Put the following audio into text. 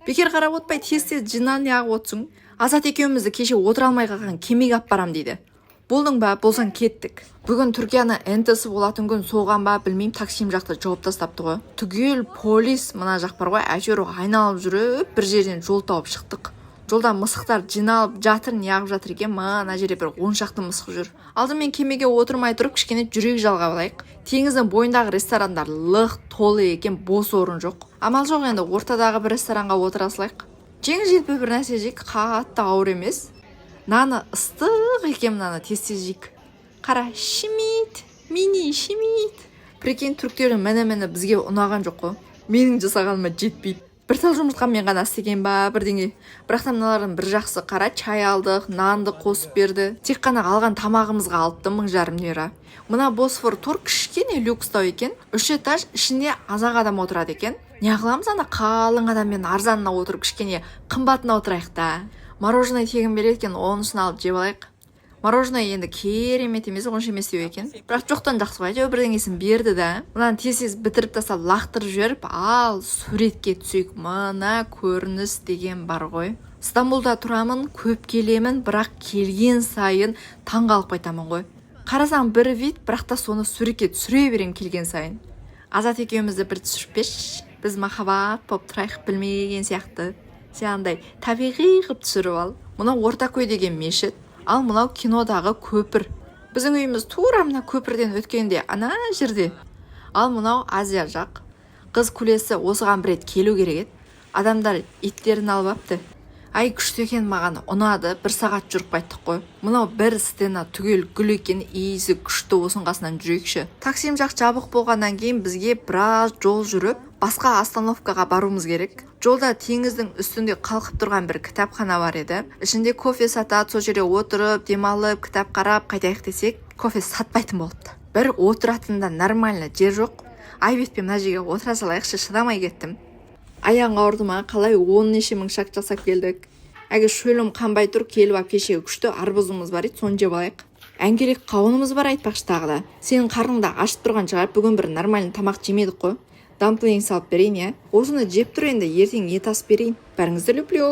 Бекер қарап отпай тез жинан ағып отсың. Азат екеумізді кеше отыра алмай қалған кемеге алып барам дейді. Болдың ба, болсаң кеттік. Бүгін Түркияны НТС болатын күн соған ба, білмеймін, таксим жақты жауап тастапты ғой. Түгел полис мына жақ бар ғой, әйтеуір айналып жүріп бір жерден жол тауып шықтық. Жолда мысықтар жиналып жатыр, неғып жатыр екен, мына жерде бір 10 шақты мысық жүр. Алдымен кемеге отырмай тұрып кішкене жүрек жалғап алайық. Теңіздің бойындағы ресторандар лық толы екен, бос орын жоқ. Амал жоқ, енді ортадағы бір ресторанға отыра салайық. Жеңіл-желпі бір нәрсе жейік, қатты ауыр емес. Наны ыстық екен, мынаны тез жейік. Қара, шимит, мини шимит. Прикинь, түріктердің мәні бізге ұнаған жоқ қой. Менің жасағаныма жетпейді. Бір тал жұмыртқамен ғана істеген ба, бірдеңе. Бірақ мыналардың бір жақсы, қара, чай алдық, нанды қосып берді. Тек қана алған тамағымызға алыпты 1000 лира. Мына Босфор тур кішкене люкстау екен. 3 этаж, ішінде азақ адам отырады екен. Не қыламыз, ана қалың адаммен арзанына отырып кішкене қымбатына отырайық та. Мороженое тегін береді екен, онысын алып жеп алайық. Мороженое енді керемет емес, онша емес деу екен. Бірақ жоқтан жақсы ғой, әйтеуір бірдеңесін берді да. Мынаны тез бітіріп тастап лақтырып жіберіп, ал суретке түсейік. Мына көрініс деген бар ғой. Стамбулда тұрамын, көп келемін, бірақ келген сайын таңғалып қайтамын ғой. Қарасаң бір вид, бірақ та соны суретке түсіре берем келген сайын. Азат екеумізді бір түсірпеш, біз махаббат боп тұрайық білмеген сияқты. Сен андай табиғи қып түсіріп ал. Мынау Ортакөй деген мешіт. Ал мынау кинодағы көпір. Біздің үйіміз тура мына көпірден өткенде ана жерде. Ал мынау Азия жақ. Қыз күлесі осыған бір рет келу керек еді. Адамдар иттерін алып апты. Ай, күшті екен, маған ұнады. 1 сағат жүріп қайттық қой. Мынау бір стена түгел гүл екен, иісі күшті, осының қасынан жүрейікші. Таксим жақ жабық болғаннан кейін бізге біраз жол жүріп, басқа остановкаға баруымыз керек. Жолда теңіздің үстінде қалқып тұрған бір кітапхана бар еді. Ішінде кофе сатады, сол жерде отырып, демалып, кітап қарап қайтайық десек, кофе сатпайтын болыпты. Бір отыратында нормально жер жоқ. Айбетпен мына жерге отыра салайықшы, шыдамай кеттім. Аяғың ауырды ма, қалай 10 неше мың шақ жасап келдік. Әге шөлім қанбай тұр, келіп ап кешегі күшті арбузымыз бар еді, соны жеп алайық. Әңгерек қауынымыз бар айтпақшы тағы да. Сенің қарның да ашып тұрған шығар, бүгін бір нормальный тамақ жемедік қой. Дамплинг салып берейін, я. Осыны жеп тұр енді, ертең ет асып берейін. Бәріңізді люблю.